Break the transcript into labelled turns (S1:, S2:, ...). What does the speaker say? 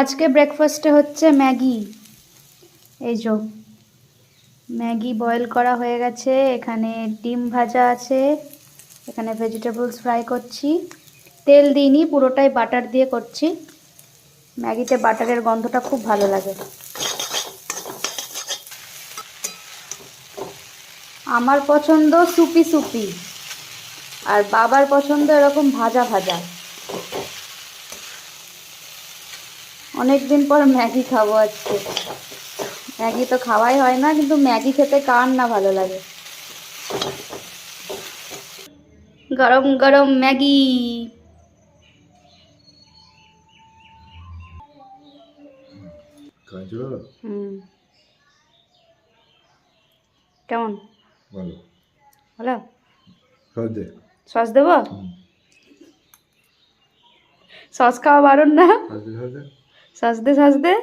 S1: আজকে ব্রেকফাস্টে হচ্ছে ম্যাগি। এই যে ম্যাগি বয়েল করা হয়ে গেছে, এখানে ডিম ভাজা আছে, এখানে ভেজিটেবলস ফ্রাই করছি। তেল দিইনি, পুরোটাই বাটার দিয়ে করছি। ম্যাগিতে বাটারের গন্ধটা খুব ভালো লাগে। আমার পছন্দ সুপি সুপি, আর বাবার পছন্দ এরকম ভাজা ভাজা। অনেক দিন পর ম্যাগি খাবো আজকে। ম্যাগি তো খাওয়াই হয় না, কিন্তু ম্যাগি খেতে কার না ভালো লাগে। গরম গরম ম্যাগি। কেমন? ভালো। ভালো? সস দেবো? সস খাওয়া বারণ না? সস দে, সস দে।